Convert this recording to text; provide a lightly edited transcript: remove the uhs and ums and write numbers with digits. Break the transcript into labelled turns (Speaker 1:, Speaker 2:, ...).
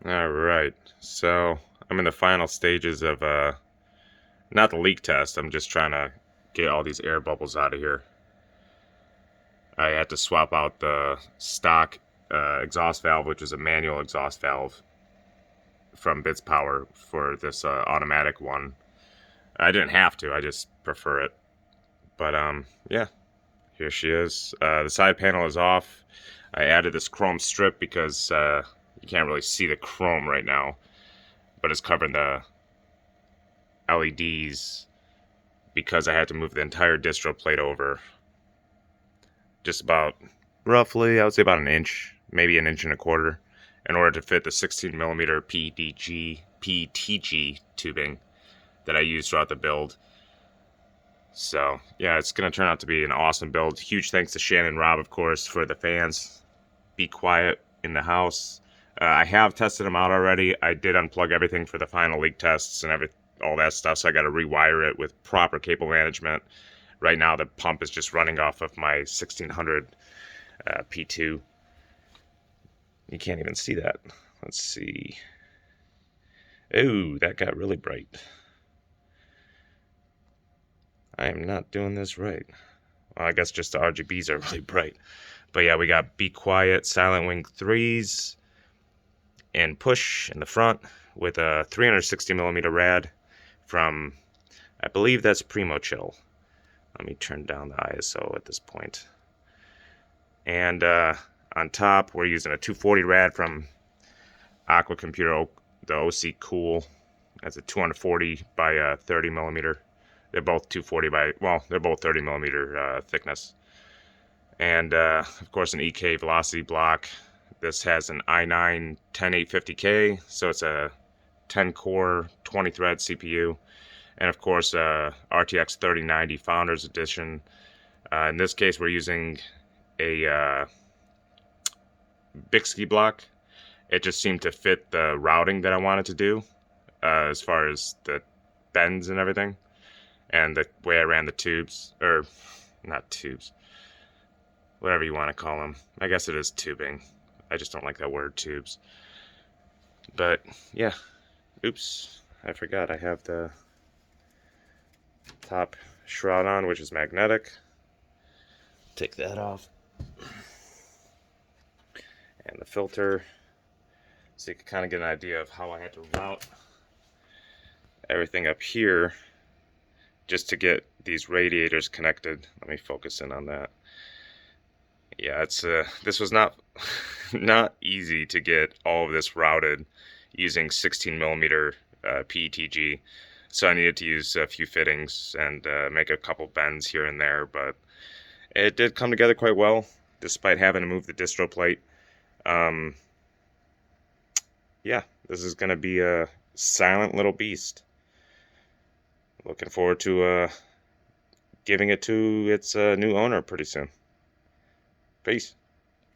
Speaker 1: Alright, so I'm in the final stages of, not the leak test, I'm just trying to get all these air bubbles out of here. I had to swap out the stock exhaust valve, which is a manual exhaust valve from Bits Power, for this automatic one. I didn't have to, I just prefer it. But, yeah, here she is. The side panel is off. I added this chrome strip because you can't really see the chrome right now, but it's covering the LEDs because I had to move the entire distro plate over. Just about, roughly, I would say about an inch, maybe an inch and a quarter, in order to fit the 16mm PTG tubing that I used throughout the build. So, yeah, it's going to turn out to be an awesome build. Huge thanks to Shannon and Rob, of course, for the fans. Be quiet in the house. I have tested them out already. I did unplug everything for the final leak tests and all that stuff, so I got to rewire it with proper cable management. Right now, the pump is just running off of my 1600 P2. You can't even see that. Let's see. Ooh, that got really bright. I am not doing this right. Well, I guess just the RGBs are really bright. But yeah, we got Be Quiet, Silent Wing 3s, and Push in the front with a 360mm rad from, I believe that's Primo Chill. Let me turn down the ISO at this point. And on top, we're using a 240 rad from Aqua Computer, the OC Cool. That's a 240 by 30mm. They're both 240 by, well, they're both 30mm thickness. And of course, an EK velocity block. This has an i9 10850K, so it's a 10 core, 20 thread CPU. And of course, RTX 3090 Founders Edition. In this case, we're using a Bixby block. It just seemed to fit the routing that I wanted to do, as far as the bends and everything, and the way I ran the tubes, or not tubes, whatever you want to call them. I guess it is tubing. I just don't like that word, tubes. But yeah, oops, I forgot I have the top shroud on, which is magnetic. Take that off. And the filter, so you can kind of get an idea of how I had to route everything up here just to get these radiators connected. Let me focus in on that. Yeah, it's this was not not easy to get all of this routed using 16mm PETG. So I needed to use a few fittings and make a couple bends here and there, but it did come together quite well, despite having to move the distro plate. Yeah, this is going to be a silent little beast. Looking forward to giving it to its new owner pretty soon. Peace.